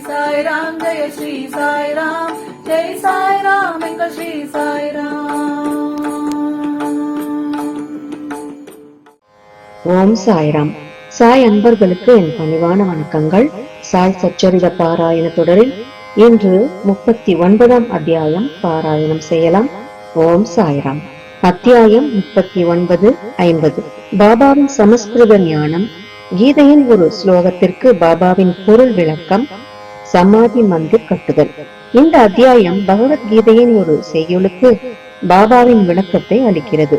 சாய்ராம் ஜெய ஸ்ரீ சாய்ராம், ஜெய் சாய்ராம் எங்கள் ஸ்ரீ சாய்ராம். ஓம் சாய்ராம். சாய் அன்பர்களுக்கு என் பணிவான வணக்கங்கள். சாய் சச்சரித பாராயண தொடரில் இன்று 39ஆம் அத்தியாயம் பாராயணம் செய்யலாம். ஓம் சாய்ராம். அத்தியாயம் 39-50. பாபாவின் சமஸ்கிருத ஞானம், கீதையின் ஒரு ஸ்லோகத்திற்கு பாபாவின் பொருள் விளக்கம், சமாதி மந்திர் கட்டுதல். இந்த அத்தியாயம் பகவத்கீதையின் ஒரு செய்யுளுக்கு பாபாவின் விளக்கத்தை அளிக்கிறது.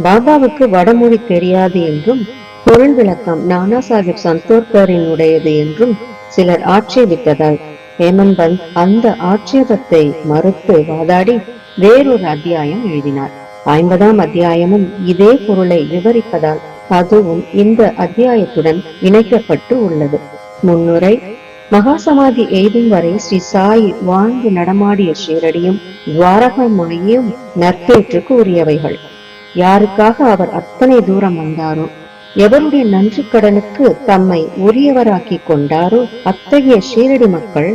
பாபாவுக்கு வடமொழி தெரியாது என்றும் பொருள் விளக்கம் நானா சாஹிப் சந்தோர்கரின் உடையது என்றும் சிலர் ஆட்சேபித்ததால் ஹேமந்த் பந்த் அந்த ஆட்சேபத்தை மறுத்து வாதாடி வேறொரு அத்தியாயம் எழுதினார். 50ஆம் அத்தியாயமும் இதே பொருளை விவரிப்பதால் அதுவும் இந்த அத்தியாயத்துடன் இணைக்கப்பட்டு உள்ளது. முன்னுரை. மகாசமாதி எய்தும் வரை ஸ்ரீ சாய் வாழ்ந்து நடமாடிய ஷீரடியும் துவாரகமாயும் நற்பேற்றுக்கு உரியவைகள். யாருக்காக அவர் அத்தனை தூரம் வந்தாரோ, எவருடைய நன்றி கடனுக்கு தம்மை உரியவராக்கி கொண்டாரோ அத்தகைய ஷீரடி மக்கள்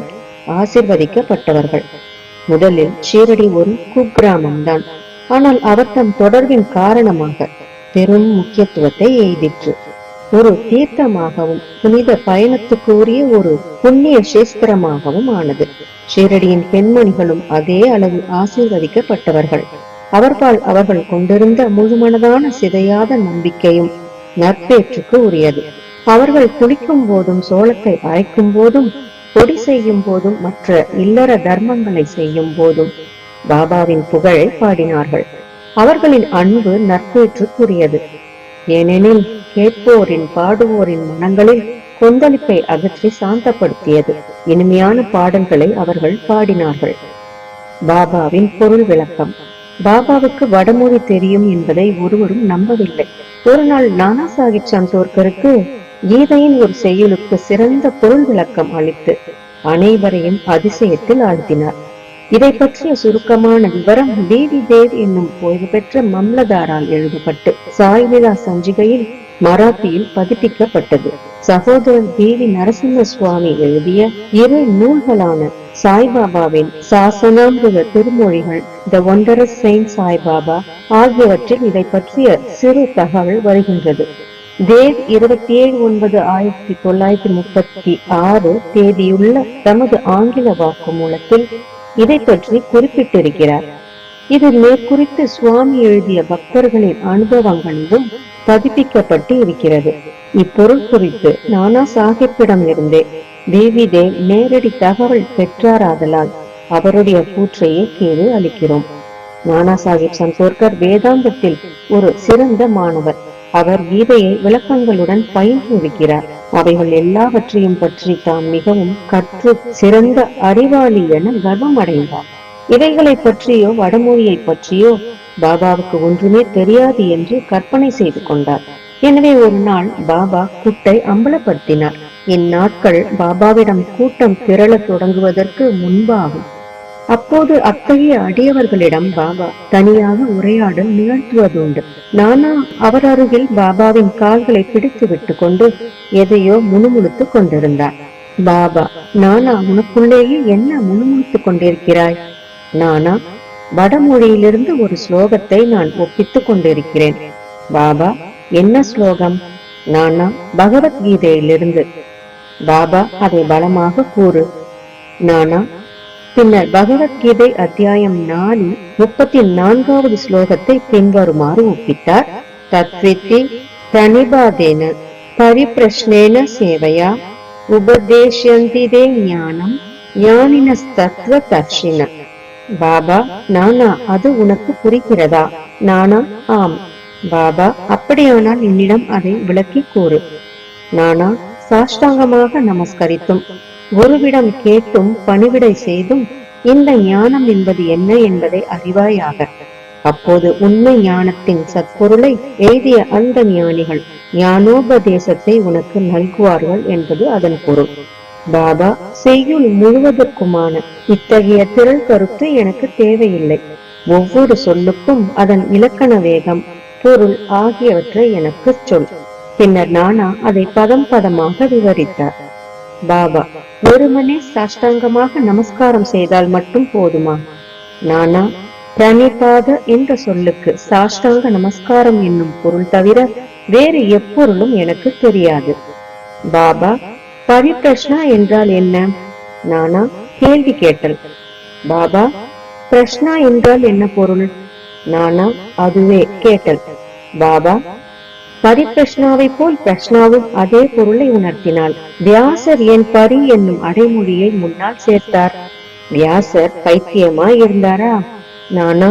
ஆசிர்வதிக்கப்பட்டவர்கள். முதலில் ஷீரடி ஒரு குக்கிராமம்தான். ஆனால் அவர் தம் தொடர்பின் காரணமாக பெரும் முக்கியத்துவத்தை எய்திற்று. ஒரு தீர்த்தமாகவும் புனித பயணத்துக்கு உரிய ஒரு புண்ணிய சேஸ்திரமாகவும் ஆனது. ஷீரடியின் பெண்மணிகளும் அதே அளவு ஆசீர்வதிக்கப்பட்டவர்கள். அவர்கள் கொண்டிருந்த முழுமனதான சிதையாத நம்பிக்கையும் நற்பேற்றுக்கு உரியது. அவர்கள் குளிக்கும் போதும், சோளத்தை அரைக்கும் போதும், பொடி செய்யும் போதும், மற்ற இல்லற தர்மங்களை செய்யும் போதும் பாபாவின் புகழை பாடினார்கள். அவர்களின் அன்பு நற்பேற்றுக்குரியது. ஏனெனில் கேட்போரின் பாடுவோரின் மனங்களில் கொந்தளிப்பை அகற்றி சாந்தப்படுத்தியது. இனிமையான பாடல்களை அவர்கள் பாடினார்கள். பாபாவின் பொருள் விளக்கம். பாபாவுக்கு வடமொழி தெரியும் என்பதை ஒருவரும் நம்பவில்லை. ஒரு நாள் நானா சாஹிப் சந்தோர்கருக்கு கீதையின் ஒரு செய்யுளுக்கு சிறந்த பொருள் விளக்கம் அளித்து அனைவரையும் அதிசயத்தில் ஆழ்த்தினார். இதை பற்றிய சுருக்கமான விவரம் தேவி தேவ் என்னும் ஓய்வு பெற்ற மம்லதாரால் எழுதப்பட்டு சாய்லீலா சஞ்சிகையில் மராத்தியில் பதிப்பிக்கப்பட்டது. சகோதரர் தேவி நரசிம்ம சுவாமி எழுதிய 2 நூல்களான சாய்பாபாவின் சாசனாமிருத திருமொழிகள், த ஒண்டரஸ் செயின்ட் சாய்பாபா ஆகியவற்றில் இதை பற்றிய சிறு தகவல் வருகின்றது. தேவ் 27/9/1936 தேதியுள்ள தமது ஆங்கில வாக்குமூலத்தில் இதை பற்றி குறிப்பிட்டிருக்கிறார். இது மேற்குறித்து சுவாமி எழுதிய பக்தர்களின் அனுபவங்களிலும் பதிப்பிக்கப்பட்டு இருக்கிறது. இப்பொருள் குறித்து நானா சாஹிப்பிடம் இருந்தே தேவி தேவ் நேரடி தகவல் பெற்றாராதலால் அவருடைய கூற்றையே கீழே அளிக்கிறோம். நானா சாஹிப் சந்தோர்கர் வேதாந்தத்தில் ஒரு சிறந்த மாணவர். அவர் கீதையை விளக்கங்களுடன் பயின்றிருக்கிறார். அவைகள் எல்லாவற்றையும் பற்றி தாம் மிகவும் கற்று சிறந்த அறிவாளி என கர்வம் அடைந்தார். இவைகளை பற்றியோ வடமொழியை பற்றியோ பாபாவுக்கு ஒன்றுமே தெரியாது என்று கற்பனை செய்து கொண்டார். எனவே ஒரு நாள் பாபா கூட்டை அம்பலப்படுத்தினார். இந்நாட்கள் பாபாவிடம் கூட்டம் திரள தொடங்குவதற்கு முன்பாகும். அப்போது அத்தகைய அடியவர்களிடம் பாபா தனியாக உரையாடல் நிகழ்த்துவதுண்டு. நானா அவர் அருகில் பாபாவின் கால்களை பிடித்து விட்டு கொண்டு எதையோ முணுமுணுத்து கொண்டிருந்தார். பாபா, நானா, உனக்குள்ளேயே என்ன முணுமுணுத்துக் கொண்டிருக்கிறாய்? நானா, வடமொழியிலிருந்து ஒரு ஸ்லோகத்தை நான் ஒப்பித்துக் கொண்டிருக்கிறேன். பாபா, என்ன ஸ்லோகம்? நானா, பகவத்கீதையிலிருந்து. பாபா, அதை பலமாக கூறு. நானா, பின்னர் பகவத்கீதை அத்தியாயம் 4 34வது ஸ்லோகத்தை பின்வருமாறு ஒப்பித்தார். தத்வித்தி பிரணிபாதேன பரிப்ரஷ்னேன சேவையா உபதேஷ்யந்திதே ஞானம் ஞானினஸ்தத்வ தர்ஷின. பாபா, நானா, அது உனக்கு புரிகிறதா? நானா, ஆம். பாபா, அப்படியானால் என்னிடம் அதை விளக்கி கூறு. நானா, சாஷ்டாங்கமாக நமஸ்கரித்தும் குருவிடம் கேட்டும் பணிவிடை செய்தும் இந்த ஞானம் என்பது என்ன என்பதை அறிவாயாக. அப்போது உண்மை ஞானத்தின் சத்பொருளை எய்திய அந்த ஞானிகள் ஞானோபதேசத்தை உனக்கு நல்குவார்கள் என்பது அதன் பொருள். பாபா, செய்யுள் முழுவதற்குமான இத்தகைய திரள் கருத்து எனக்கு தேவையில்லை. ஒவ்வொரு சொல்லுக்கும் அதன் இலக்கண வேகம், பொருள் ஆகியவற்றை எனக்கு சொல். பின்னர் நானா அதை பதம் பதமாக விவரித்தார். பாபா: வெறுமனே சாஷ்டாங்கமாக நமஸ்காரம் செய்தால் மட்டும் போதுமா? நானா: பிரணிபாத என்ற சொல்லுக்கு சாஷ்டாங்க நமஸ்காரம் என்னும் பொருள் தவிர வேறு எப்பொருளும் எனக்கு தெரியாது. பாபா: பரிப்ரஷ்னா என்றால் என்ன? நானா: கேள்வி கேட்டல். பாபா: பிரஷ்னா என்றால் என்ன பொருள்? நானா: அதுவே கேட்டல். பாபா: பரிப்ரஷ்னாவை போல் பிரஷ்னாவும் அதே பொருளை உணர்த்தினாள். வியாசர் என் பரி என்னும் அடைமொழியை முன்னால் சேர்த்தார். வியாசர் பைத்தியமா இருந்தாரா? நானா: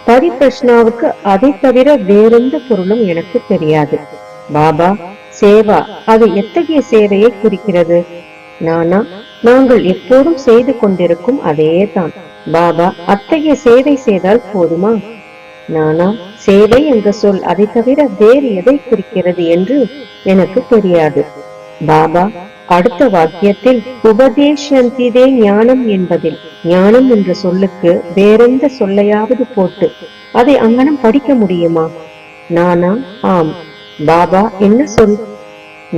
பரிப்ரஷ்னாவுக்கு அதை தவிர வேறெந்த பொருளும் எனக்கு தெரியாது. பாபா: சேவா, அது எத்தகைய சேவையை குறிக்கிறது? நானா: நாங்கள் எப்போதும் செய்து கொண்டிருக்கும் அதேதான். பாபா: அத்தகைய சேவை செய்தால் போதுமா? நானா: சேவை என்ற சொல் அதை தவிர வேறு எதை குறிக்கிறது என்று எனக்கு தெரியாது. பாபா அடுத்த வாக்கியத்தில் உபதேசந்திதே ஞானம் என்பதில் ஞானம் என்ற சொல்லுக்கு வேறெந்த சொல்லையாவது போட்டு அதை அங்கனம் படிக்க முடியுமா? நானா: ஆம். பாபா: என்ன சொல்?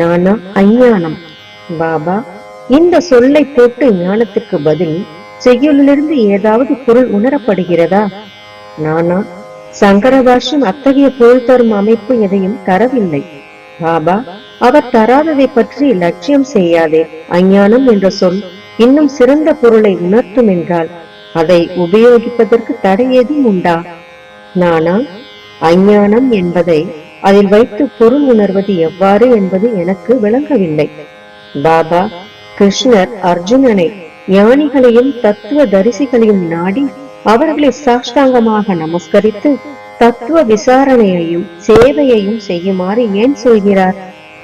நானா: அஞ்ஞானம். பாபா: இந்த சொல்லை போட்டு ஞானத்துக்கு பதில் செய்யுளிலிருந்து ஏதாவது பொருள் உணரப்படுகிறதா? நானா: சங்கரபாஷ்யம் அத்தகைய பொருள் தரும் அமைப்பு எதையும் தரவில்லை. பாபா: அவர் தராததை பற்றி லட்சியம் செய்யாதே. அஞ்ஞானம் என்ற சொல் இன்னும் சிறந்த பொருளை உணர்த்தும் என்றால் அதை உபயோகிப்பதற்கு தடை ஏதும் உண்டா? நானா: அஞ்ஞானம் என்பதை அதில் வைத்து பொருள் உணர்வது எவ்வாறு என்பது எனக்கு விளங்கவில்லை. பாபா: கிருஷ்ணர் அர்ஜுனனை ஞானிகளையும் தத்துவ தரிசிகளையும் நாடி அவர்களை சாஷ்டாங்கமாக நமஸ்கரித்து தத்துவ விசாரணையையும் சேவையையும் செய்யுமாறு ஏன் சொல்கிறார்?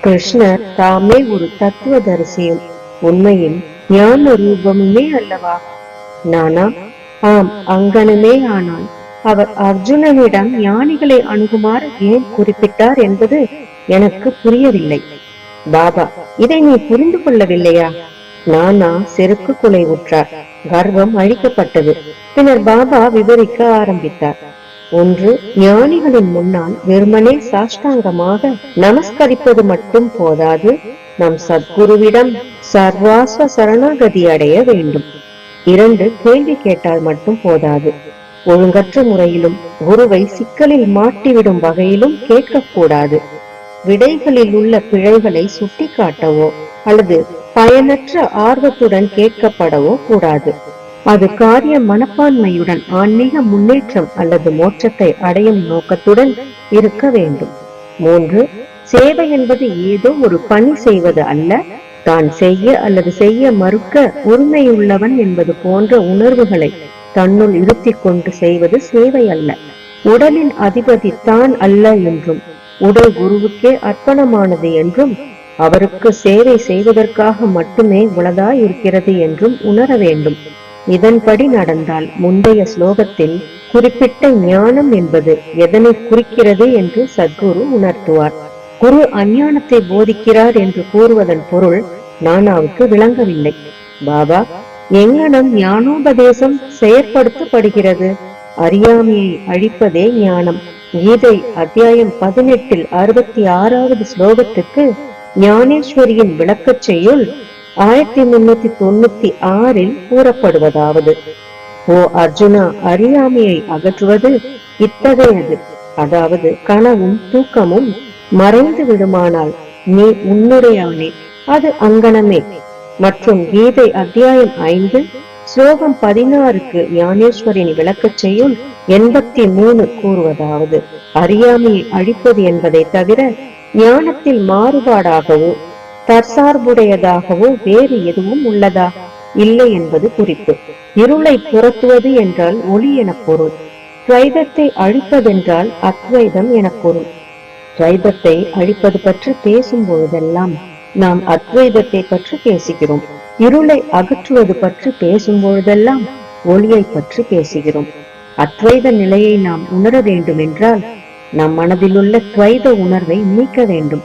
கிருஷ்ணர் தாமே ஒரு தத்துவ தரிசியும் உண்மையில் ஞான ரூபமுமே அல்லவா? நானா: ஆம், அங்கனமே. ஆனால் அவர் அர்ஜுனனிடம் ஞானிகளை அணுகுமாறு ஏன் குறிப்பிட்டார் என்பது எனக்கு புரியவில்லை. பாபா: இதை நீ புரிந்து கொள்ளவில்லையா? நானா செருக்கு குலைவுற்றார். கர்வம் அழிக்கப்பட்டது. பின்னர் பாபா விவரிக்க ஆரம்பித்தார். ஒன்று, ஞானிகளின் முன்னால் வெறுமனே சாஷ்டாங்கமாக நமஸ்கரிப்பது மட்டும் போதாது, நம் சத்குருவிடம் சர்வாஸ்வ சரணாகதி அடைய வேண்டும். 2, கேள்வி கேட்டால் மட்டும் போதாது, ஒழுங்கற்ற முறையிலும் குருவை சிக்கலில் மாட்டிவிடும் வகையிலும் கேட்கக்கூடாது. விடைகளில் உள்ள பிழைகளை சுட்டிக்காட்டவோ அல்லது பயனற்ற ஆர்வத்துடன் கேட்கப்படவோ கூடாது. அது காரிய மனப்பான்மையுடன் ஆன்மீக முன்னேற்றம் அல்லது மோட்சத்தை அடையும் நோக்கத்துடன் இருக்க வேண்டும். 3, சேவை என்பது ஏதோ ஒரு பணி செய்வது அல்ல, தான் செய்ய அல்லது செய்ய மறுக்க உரிமையுள்ளவன் என்பது போன்ற உணர்வுகளை தன்னுள் இருத்தி கொண்டு செய்வது சேவை அல்ல. உடலின் அதிபதி தான் அல்ல என்றும் உடல் குருவுக்கே அர்ப்பணமானது என்றும் அவருக்கு சேவை செய்வதற்காக மட்டுமே உளதாய் இருக்கிறது என்றும் உணர வேண்டும். இதன்படி நடந்தால் முந்தைய ஸ்லோகத்தில் குறிப்பிட்ட ஞானம் என்பது எதனை குறிக்கிறது என்று சத்குரு உணர்த்துவார். குரு அஞ்ஞானத்தை போதிக்கிறார் என்று கூறுவதன் பொருள் நானாவுக்கு விளங்கவில்லை. பாபா: எங்கனம் ஞானோபதேசம் செயற்படுத்தப்படுகிறது? அறியாமையை அழிப்பதே ஞானம். கீதை அத்தியாயம் 18 66வது ஸ்லோகத்துக்கு ஞானேஸ்வரியின் விளக்கச் செய்யுள் 1396 கூறப்படுவதாவது: ஓ அர்ஜுனா, அறியாமையை அகற்றுவது இத்தகையது. அதாவது கனவும் தூக்கமும் மறைந்து விடுமானால் நீ உன்னுடையவனே, அது அங்கனமே. மற்றும் கீதை அத்தியாயம் 5 ஸ்லோகம் 16க்கு ஞானேஸ்வரின் விளக்கச் செய்யுள் 83 கூறுவதாவது: அறியாமையை அழிப்பது என்பதை தவிர ஞானத்தில் மாறுபாடாகவோ தற்சார்புடையதாகவோ வேறு எதுவும் உள்ளதா? இல்லை என்பது குறிப்பு. இருளை புரட்டுவது என்றால் ஒளி என பொருள். துவைதத்தை அழிப்பதென்றால் அத்வைதம் என பொருள். துவைதத்தை அழிப்பது பற்றி பேசும் பொழுதெல்லாம் நாம் அத்வைதத்தை பற்றி பேசுகிறோம். இருளை அகற்றுவது பற்றி பேசும் பொழுதெல்லாம் ஒளியை பற்றி பேசுகிறோம். அத்வைத நிலையை நாம் உணர வேண்டும் என்றால் நம் மனதில் உள்ள துவைத உணர்வை நீக்க வேண்டும்.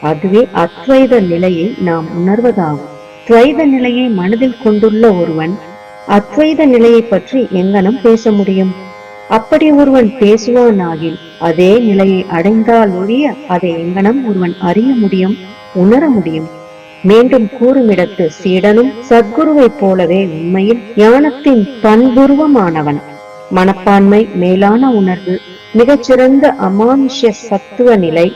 அதுவே அத்வைத நிலையை நாம் உணர்வதாகும். துவைத நிலையை மனதில் கொண்டுள்ள ஒருவன் அத்வைத நிலையை பற்றி எங்கனம் பேச முடியும்? அப்படி ஒருவன் பேசுவானாகில் அதே நிலையை அடைந்தால் ஒழிய அதை எங்கனம் ஒருவன் அறிய முடியும், உணர முடியும்? மீண்டும் கூறுமிடத்து சீடனும் சத்குருவைப் போலவே உண்மையில் ஞானத்தின் பண்புருவமானவன். மனப்பான்மை, மேலான உணர்வு, மிகச்சிறந்த அமானுஷ்ய சத்துவ நிலை,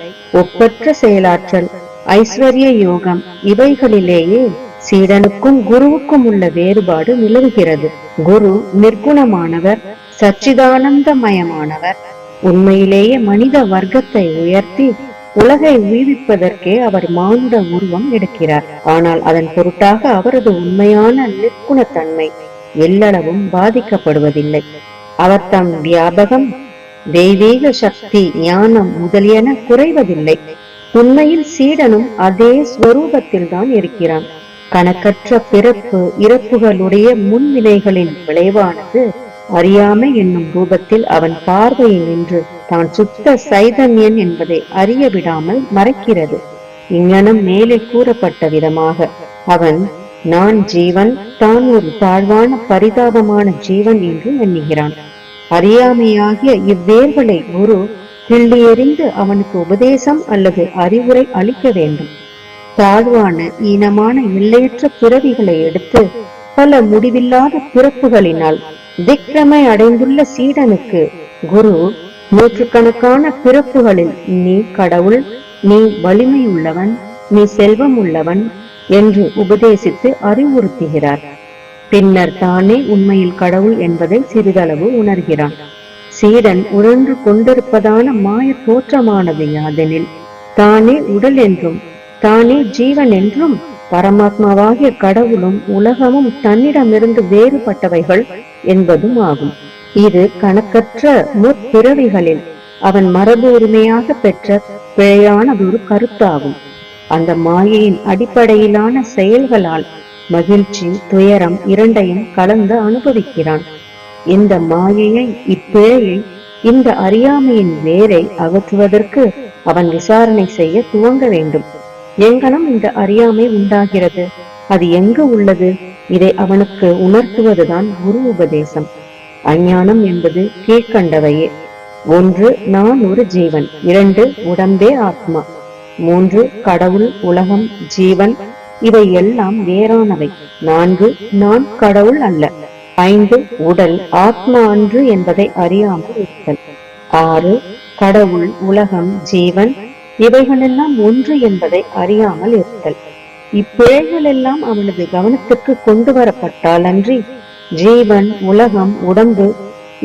ஒப்பற்ற செயலாற்றல், ஐஸ்வர்ய யோகம், இவைகளிலேயே சீடனுக்கும் குருவுக்கும் உள்ள வேறுபாடு நிலவுகிறது. குரு நிர்குணமானவர், சச்சிதானந்தமயமானவர். உண்மையிலேயே மனித வர்க்கத்தை உயர்த்தி உலகை உய்விப்பதற்கே அவர் மானுட உருவம் எடுக்கிறார். ஆனால் அதன் பொருட்டாக அவரது உண்மையான நிற்குணத்தன்மை எல்லளவும் பாதிக்கப்படுவதில்லை. அவர் தம் வியாபகம், தெய்வீக சக்தி, ஞானம் முதலியன குறைவதில்லை. உண்மையில் சீடனும் அதே ஸ்வரூபத்தில் தான் இருக்கிறான். கணக்கற்ற பிறப்பு இறப்புகளுடைய முன்வினைகளின் விளைவானது அறியாமை என்னும் ரூபத்தில் அவன் பார்வையில் நின்று தான் சுத்த சைதன்யன் என்பதை அறிய விடாமல் மறைக்கிறது. இங்ஙனம் மேலே கூறப்பட்ட விதமாக அவன் நான் ஜீவன், தான் ஒரு தாழ்வான பரிதாபமான ஜீவன் என்று எண்ணுகிறான். அறியாமையாகிய இவ்வேர்களை குரு கிள்ளி எறிந்து அவனுக்கு உபதேசம் அல்லது அறிவுரை அளிக்க வேண்டும். தாழ்வான ஈனமான எல்லையற்ற பிறவிகளை எடுத்து பல முடிவில்லாத பிறப்புகளினால் திக்ரமை அடைந்துள்ள சீடனுக்கு குரு நூற்றுக்கணக்கான பிறப்புகளில் நீ கடவுள், நீ வலிமை உள்ளவன், நீ செல்வம் உள்ளவன் என்று உபதேசித்து அறிவுறுத்துகிறார். பின்னர் தானே உண்மையில் கடவுள் என்பதை சிறிதளவு உணர்கிறான். சீடன் உழன்று கொண்டிருப்பதான மாய தோற்றமானது யாதெனில் தானே உடல் என்றும் தானே ஜீவன் என்றும் பரமாத்மாவாகிய கடவுளும் உலகமும் தன்னிடமிருந்து வேறுபட்டவைகள் என்பதும் ஆகும். இது கணக்கற்ற முற்பிறவிகளில் அவன் மரபு உரிமையாக பெற்ற பிழையானதொரு கருத்தாகும். அந்த மாயையின் அடிப்படையிலான செயல்களால் மகிழ்ச்சி, துயரம் இரண்டையும் கலந்து அனுபவிக்கிறான். இந்த மாயையை, இப்பிழையை, இந்த அறியாமையின் வேரை அகற்றுவதற்கு அவன் விசாரணை செய்ய துவங்க வேண்டும். எங்கனம் இந்த அறியாமை உண்டாகிறது, அது எங்கு உள்ளது, இதை அவனுக்கு உணர்த்துவதுதான் குரு உபதேசம். அஞ்ஞானம் என்பது கீழ்கண்டவையே: 1. நான் ஒரு ஜீவன். 2. உடம்பே ஆத்மா. 3. கடவுள், உலகம், ஜீவன் இவை எல்லாம் வேறானவை. 4. நான் கடவுள் அல்ல. 5. உடல் ஆத்மா அன்று என்பதை அறியாமல் இருத்தல். 6. கடவுள், உலகம், ஜீவன் இவைகளெல்லாம் ஒன்று என்பதை அறியாமல் இருத்தல். இப்பிழைகள் எல்லாம் அவனது கவனத்துக்கு கொண்டு வரப்பட்டால் அன்றி ஜீவன், உலகம், உடம்பு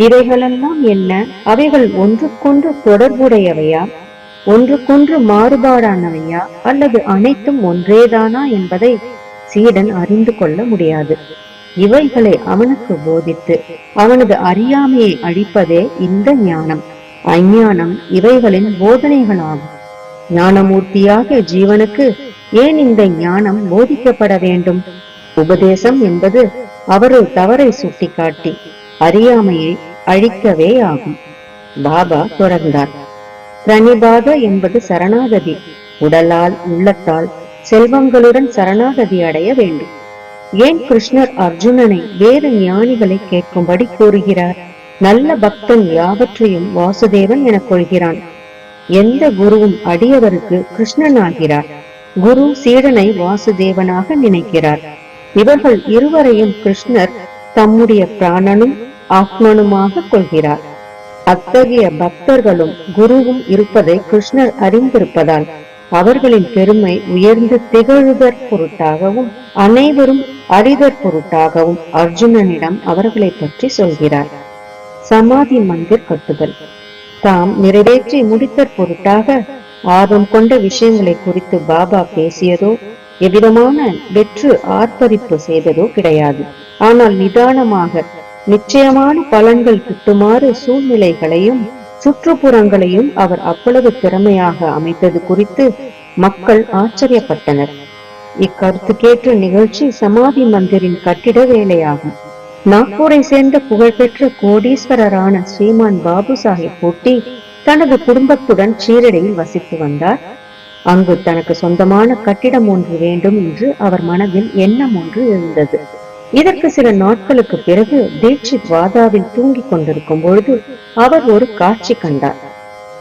இவைகளெல்லாம் என்ன, அவைகள் ஒன்றுக்கொன்று தொடர்புடையவையா, ஒன்றுக்கொன்று மாறுபாடானவையா, அல்லது அனைத்தும் ஒன்றேதானா என்பதை சீடன் அறிந்து கொள்ள முடியாது. இவைகளை அவனுக்கு போதித்து அவனது அறியாமையை அழிப்பதே இந்த ஞானம். அஞ்ஞானம் இவைகளின் போதனைகளாகும். ஞானமூர்த்தியாக ஜீவனுக்கு ஏன் இந்த ஞானம் போதிக்கப்பட வேண்டும்? உபதேசம் என்பது அவரது தவறை சுட்டிக்காட்டி அறியாமையை அழிக்கவே ஆகும். பாபா தொடர்ந்தார். பிரணிபாத என்பது சரணாகதி. உடலால், உள்ளத்தால், செல்வங்களுடன் சரணாகதி அடைய வேண்டும். ஏன் கிருஷ்ணர் அர்ஜுனனை வேறு ஞானிகளை கேட்கும்படி கூறுகிறார்? நல்ல பக்தன் யாவற்றையும் வாசுதேவன் என கொள்கிறான். எந்த குருவும் அடியவருக்கு கிருஷ்ணன் ஆகிறார். குரு சீடனை வாசுதேவனாக நினைக்கிறார். இவர்கள் இருவரையும் கிருஷ்ணர் தம்முடைய பிராணனும் ஆத்மனுமாக கொள்கிறார். அத்தகைய பக்தர்களும் குருவும் இருப்பதை கிருஷ்ணர் அறிந்திருப்பதால் அவர்களின் பெருமை உயர்ந்து திகழுதற் பொருட்டாகவும் அனைவரும் அறிதற் பொருட்டாகவும் அர்ஜுனனிடம் அவர்களை பற்றி சொல்கிறார். சமாதி மந்திர் கட்டுதல். தாம் நிறைவேற்றி முடித்தற் பொருட்டாக ஆர்வம் கொண்ட விஷயங்களை குறித்து பாபா பேசியதோ, எவ்விதமான வெற்று ஆர்ப்பரிப்பு செய்ததோ கிடையாது. ஆனால் நிதானமாக நிச்சயமான பலன்கள் கிட்டுமாறு சூழ்நிலைகளையும் சுற்றுப்புறங்களையும் அவர் அவ்வளவு திறமையாக அமைத்தது குறித்து மக்கள் ஆச்சரியப்பட்டனர். இக்கருத்துக்கேற்ற நிகழ்ச்சி சமாதி மந்திரின் கட்டிட வேலையாகும். நாக்பூரை சேர்ந்த புகழ்பெற்ற கோடீஸ்வரரான ஸ்ரீமான் பாபு சாஹிப் பூட்டி தனது குடும்பத்துடன் சீரடியில் வசித்து வந்தார். அங்கு தனக்கு சொந்தமான கட்டிடம் ஒன்று வேண்டும் என்று அவர் மனதில் எண்ணம் ஒன்று இருந்தது. இதற்கு சில நாட்களுக்கு பிறகு தீட்சித் வாதாவில் தூங்கிக் கொண்டிருக்கும் பொழுது அவர் ஒரு காட்சி கண்டார்.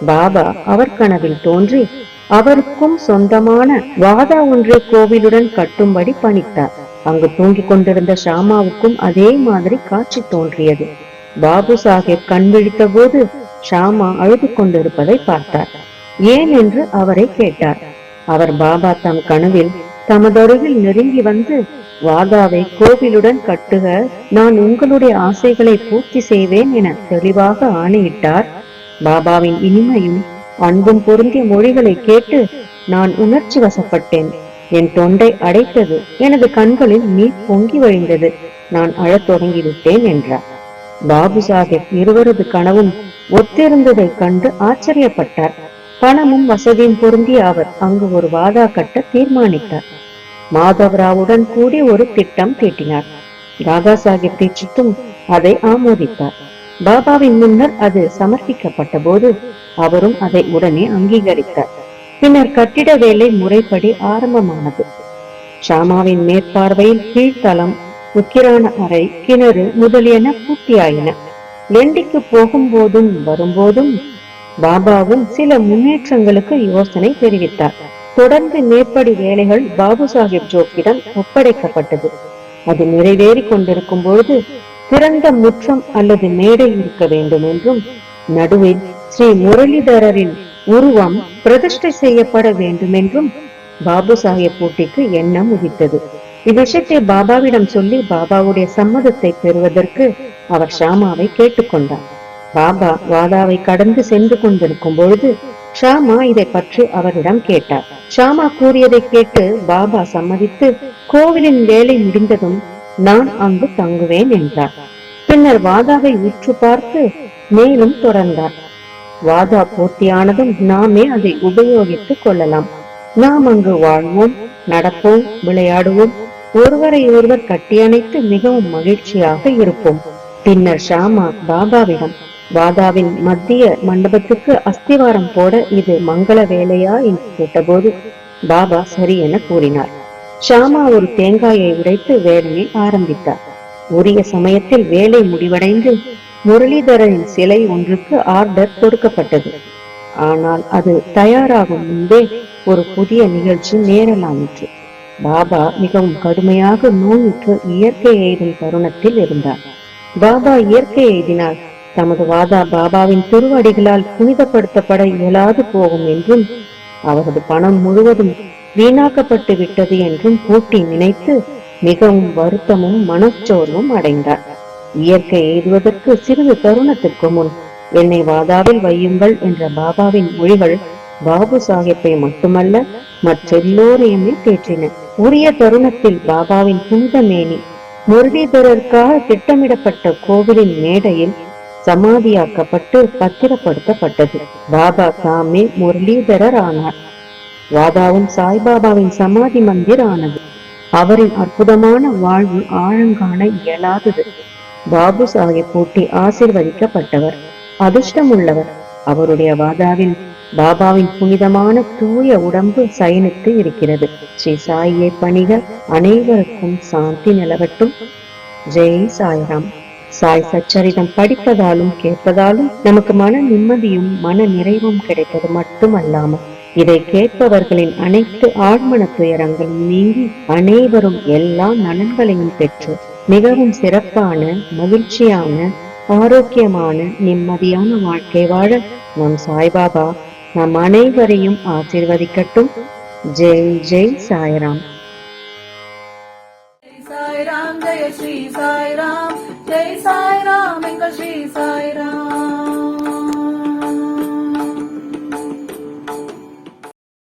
பாபா அவர் கனவில் தோன்றி அவருக்கும் சொந்தமான வாதா ஒன்றை கோவிலுடன் கட்டும்படி பணித்தார். அங்கு தூங்கிக் கொண்டிருந்த ஷாமாவுக்கும் அதே மாதிரி காட்சி தோன்றியது. பாபு சாஹேப் கண் விழித்த போது ஷாமா அழுது கொண்டிருப்பதை பார்த்தார். ஏன் என்று அவரை கேட்டார். அவர் பாபா தம் கனவில் தமதருகில் நெருங்கி வந்து, வாதாவை கோவிலுடன் கட்டுக, நான் உங்களுடைய ஆசைகளை பூர்த்தி செய்வேன் என தெளிவாக ஆணையிட்டார். பாபாவின் இனிமையும் அன்பும் பொருந்திய மொழிகளை கேட்டு நான் உணர்ச்சி வசப்பட்டேன். என் தொண்டை அடைத்தது, எனது கண்களில் நீர் பொங்கி வழிந்தது, நான் அழத் தொடங்கிவிட்டேன் என்றார். பாபு சாஹேப் இருவரது கனவும் ஒத்திருந்ததை கண்டு ஆச்சரியப்பட்டார். பணமும் வசதியும் பொருந்திய அவர் அங்கு ஒரு வாதா கட்ட தீர்மானித்தார். மாதவராவுடன் கூடி ஒரு திட்டம் தீட்டினார். தாதா சாஹேப் தீட்சித்தும் அதை ஆமோதித்தார். பாபாவின் முன்னர் அது சமர்ப்பிக்கப்பட்ட போது அவரும் அதை உடனே அங்கீகரித்தார். பின்னர் கட்டிட வேலை முறைப்படி ஆரம்பமானது. ஷாமாவின் மேற்பார்வையில் கீழ்த்தளம், உக்கிரான அறை, கிணறு முதலியன பூர்த்தியாயின. லெண்டிக்கு போகும்போதும் வரும்போதும் பாபாவும் சில முன்னேற்றங்களுக்கு யோசனை தெரிவித்தார். தொடர்ந்து மேற்படி வேலைகள் பாபு சாஹேப் ஜோக்கிடம் ஒப்படைக்கப்பட்டது. அது நிறைவேறி கொண்டிருக்கும் பொழுது திறந்த முற்றம் அல்லது மேடை இருக்க வேண்டும் என்றும், நடுவில் ஸ்ரீ முரளிதரரின் உருவம் பிரதிஷ்டை செய்யப்பட வேண்டும் என்றும் பாபு சாஹேப் போட்டிக்கு எண்ணம் உதித்தது. இவ்விஷயத்தை பாபாவிடம் சொல்லி பாபாவுடைய சம்மதத்தை பெறுவதற்கு அவர் ஷாமாவை கேட்டுக்கொண்டார். பாபா வாதாவை கடந்து சென்று கொண்டிருக்கும் பொழுது ஷாமா இதை பற்றி அவரிடம் கேட்டார். ஷாமா கூறியதை கேட்டு பாபா சம்மதித்து கோவிலின் வேலை முடிந்ததும் நான் அங்கு தங்குவேன் என்றார். பின்னர் வாதாவை உற்று பார்த்து மேலும் தொடர்ந்தார். வாதா பூர்த்தியானதும் நாமே அதை உபயோகித்துக் கொள்ளலாம். நாம் அங்கு வாழ்வோம், நடப்போம், விளையாடுவோம், ஒருவரை ஒருவர் கட்டியணைத்து மிகவும் மகிழ்ச்சியாக இருப்போம். பின்னர் ஷாமா பாபாவிடம், வாதாவின் மத்திய மண்டபத்துக்கு அஸ்திவாரம் போட இது மங்கள வேலையா என்று கேட்டபோது பாபா சரி என கூறினார். ஷாமா ஒரு தேங்காயை உடைத்து வேலையை ஆரம்பித்தார். உரிய சமயத்தில் வேலை முடிவடைந்து முரளிதரனின் சிலை ஒன்றுக்கு ஆர்டர் கொடுக்கப்பட்டது. ஆனால் அது தயாராகும் முன்பே ஒரு புதிய நிகழ்ச்சி நேரலாயிற்று. பாபா மிகவும் கடுமையாக நோயுற்று இயற்கை எய்தும் தருணத்தில் இருந்தார். பாபா இயற்கை எய்தினால் தமது வாதா பாபாவின் திருவடிகளால் புனிதப்படுத்தப்பட இயலாது போகும் என்றும், அவரது பணம் முழுவதும் வீணாக்கப்பட்டு விட்டது என்றும் பூட்டி நினைத்து மிகவும் வருத்தமும் மனச்சோர்வும் அடைந்தார். இயற்கை எய்துவதற்கு சிறிது தருணத்திற்கு முன் என்னை வாதாவில் வையுங்கள் என்ற பாபாவின் மொழிகள் பாபு சாஹேப்பை மட்டுமல்ல மற்றெல்லோரையுமே தேற்றின. உரிய தருணத்தில் பாபாவின் புனித மேனி முரளிதரருக்காக திட்டமிடப்பட்ட கோவிலின் மேடையில் சமாதியாக்கப்பட்டு பத்திரப்படுத்தப்பட்டது. பாபா தாமே முரளிதரர் ஆனார். வாதாவும் சாய்பாபாவின் சமாதி மந்திர் ஆனது. அவரின் அற்புதமான வாழ்வு ஆழங்காண இயலாதது. பாபு சாஹேப் பூட்டி ஆசிர்வதிக்கப்பட்டவர், அதிர்ஷ்டம் உள்ளவர். அவருடைய வாதாவில் பாபாவின் புனிதமான தூய உடம்பு சயனித்து இருக்கிறது. ஸ்ரீ சாயை பணிக. அனைவருக்கும் சாந்தி நிலவட்டும். ஜெய் சாய்ராம். சாய் சச்சரிதம் படிப்பதாலும் கேட்பதாலும் நமக்கு மன நிம்மதியும் மன நிறைவும் கிடைப்பது மட்டுமல்லாமல் இதை கேட்பவர்களின் அனைத்து ஆழ்மன துயரங்களும் நீங்கி அனைவரும் எல்லா நலன்களையும் பெற்று மிகவும் சிறப்பான, மகிழ்ச்சியான, ஆரோக்கியமான, நிம்மதியான வாழ்க்கை வாழ நம் சாய்பாபா நம் அனைவரையும் ஆசீர்வதிக்கட்டும். ஜெய் ஜெய் சாய்ராம். சாய்ராம். ஜெய ஸ்ரீ சாய்ராம்.